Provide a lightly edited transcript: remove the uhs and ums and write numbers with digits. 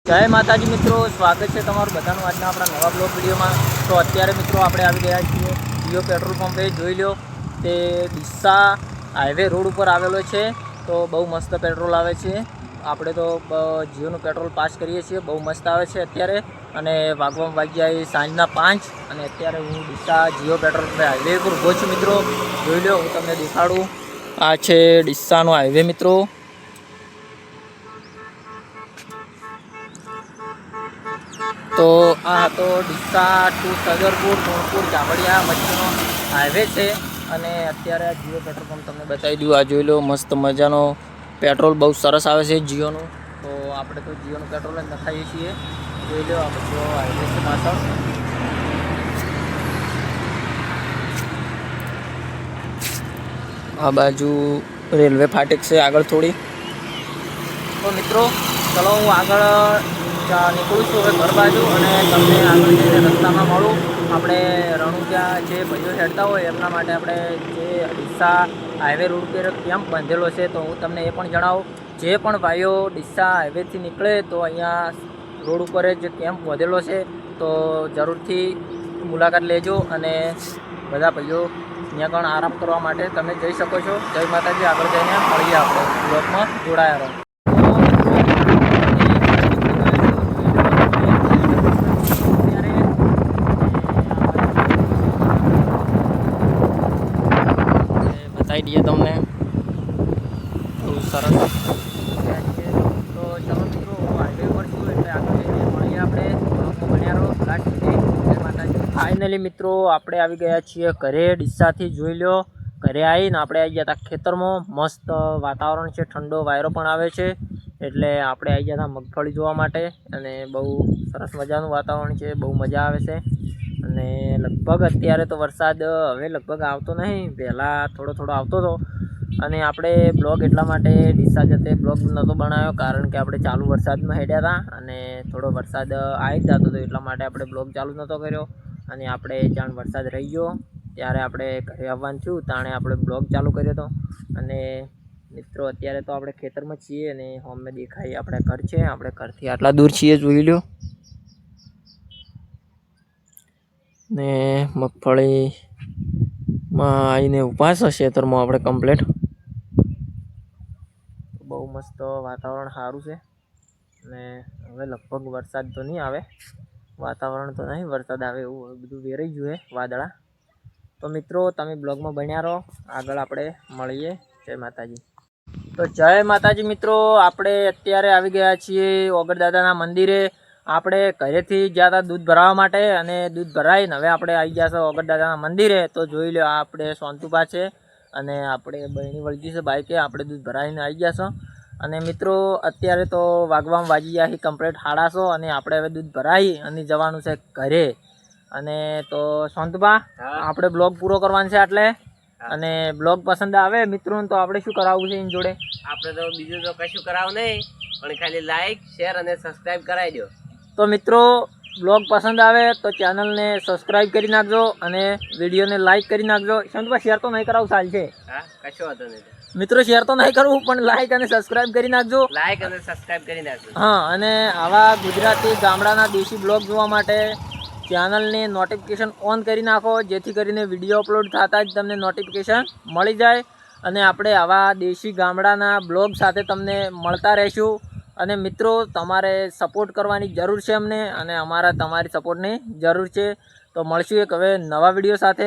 जय माताजी मित्रों, स्वागत है तमारुं बधानुं आजना आपणा नवा ब्लॉग विडियो में। तो अत्यारे मित्रों आपणे आवी गया छीए जियो पेट्रोल पंपे। जोई लो ते ડીસા हाईवे रोड पर आवेलो छे। तो बहु मस्त पेट्रोल आवे छे। आपणे तो जियोनुं पेट्रोल पास करीए छीए, बहु मस्त आवे छे अत्यारे। अने वागवा वाग्या सांजना 5 अने अत्यारे हूँ ડીસા जियो पेट्रोल पंपे हाईवे पर उभो छुं मित्रों। जोई लो हूँ तमने देखाडुं। आ छे ડીસાનો हाईवे मित्रों। तो आ तो ડીસા टू सदरपुर नूरपुर जावड़िया वच्चेनो हाईवे है। अने अत्यारे जियो पेट्रोल पंप तमने बतावी दઉં। आ जोई लो मस्त मजानो पेट्रोल बहु सरस आवे छे जियोनुं। तो आपणे तो जियोनुं पेट्रोल ज नखाईए छीए। जोई लो आ बधो हाईवे छे पाछळ। आ बाजू रेलवे फाटक से आगळ थोड़ी। तो मित्रों चलो हूँ आगळ निकलूँ छूँ हवे घर बाजू अने तमने आगळ जईने रस्तामां मळुं। आपणे रणुजा जे भाईओ हेडता होय एमना माटे आपणे जे ડીસા हाईवे रोड पर केम्प बांधेलो छे तो हूँ तमने ए पण जणावुं। जे पण भाईओ ડીસા हाईवेथी निकळे तो अहींया रोड पर ज केम्प बांधेलो छे तो जरूरथी मुलाकात लेजो अने बधा भाईओ ત્યાં કણ આરામ કરવા માટે તમે જઈ શકો છો। જય માતાજી। આગળ જઈને મળીએ આપણે બ્લોગમાં જોડાયા રહો। बताई दिए तुमने बहुत सरस। तो चलो मित्रों हाईवे पर छूँ એટલે આગળ જઈને મળીએ આપણે બ્લોગમાં બન્યા રહો લાસ્ટ સુધી। જય માતાજી। फाइनली मित्रों आपणे આવી ગયા છીએ ઘરે ડીસાથી। જોઈ લો घरे आवीने आपणे आई गया था खेतर में। मस्त वातावरण है, ठंडो वायरो पण आवे छे एटले आपणे आई गया था मगफળી जोवा माटे। अने बहु सरस मजानुं वातावरण है, बहु मजा आवे छे। अने लगभग अत्यारे तो वरसाद हवे लगभग आवतो नहीं, पहेला थोड़ो थोड़ो आवतो तो। अने आपणे ब्लॉग एटला माटे ડીસા जते ब्लॉग नतो बनाव्यो कारण के आपणे चालू वरसादमां हेड्या था अने थोड़ो वरसाद आई ज जातो तो एटला माटे आपणे ब्लॉग चालू नतो कर्यो। अने आपणे जाण वरसाद रही गयो त्यारे आपणे घरे आववानुं थयुं ताणे आपणे ब्लॉग चालू कर्यो तो। अने मित्रों अत्यारे तो आपणे खेतरमां छीए अने अमे देखाय आपणे घर छे। आपणे घरथी आटला दूर छीए जोई लो। ने मगफळीमां आवीने ऊभा छे खेतरमां आपणे कम्प्लीट। बहु मस्त वातावरण सारूं छे अने हवे लगभग वरसाद तो नहीं आवे। वातावरण तो नहीं वरसाद आवे एवुं बधुं वेराई गयुं छे वादळा। तो मित्रों तमे ब्लॉग में बन्या रहो, आगळ आपणे मळीए। जय माताजी। तो जय माताजी मित्रों आपणे अत्यारे आवी गया छीए ओगळ दादाना मंदिरे। आपणे घरेथी ज्या था दूध भरावा माटे अने दूध भराईने हवे आपणे आई गया छे ओगळ दादाना मंदिरे। तो जोई लो आपणे सोनतुबा छे अने आपणे बहेनी वळगी छे बाइके। आपणे दूध भराईने आई गया छे। अने मित्रों अत्यारे तो वागवामां वागी गया छे कम्प्लीट 8:30 अने आपणे हवे दूध भराई अने जवानुं छे घरे। अने तो सोनतुबा आपणे ब्लॉग पूरो करवानो छे आटले अने ब्लॉग पसंद आवे मित्रों तो आपणे शुं करावुं छे एनी जोडे? आपणे तो बीजुं तो कशुं करावुं नहीं पण खाली लाइक शेर अने सब्सक्राइब कराई दो। तो मित्रों ब्लॉग पसंद आवे तो चैनल ने सब्सक्राइब करी नाखजो अने विडियो ने लाइक करी नाखजो। सोनतुबा शेर तो नहीं करावुं चालशे? हां कशुं वांधो नहीं। मित्रों शेर तो नहीं करवुं पण लाइक अने सब्सक्राइब करी नाखजो। लाइक अने सब्सक्राइब करी नाखजो। हाँ अने आवा गुजराती गामडाना देशी ब्लॉग जोवा माटे चैनल ने नोटिफिकेशन ऑन करी नाखो जेथी करीने विडियो अपलोड थता ज तमने नोटिफिकेशन मळी जाय। अने आपणे आवा देशी गामडाना ब्लॉग साथे तमने मळता रहेशुं। अने मित्रों तमारे सपोर्ट करवानी जरूर छे अमने अने अमारा तमारी सपोर्टनी जरूर छे। तो मळशुं एक हवे नवा विडियो साथे।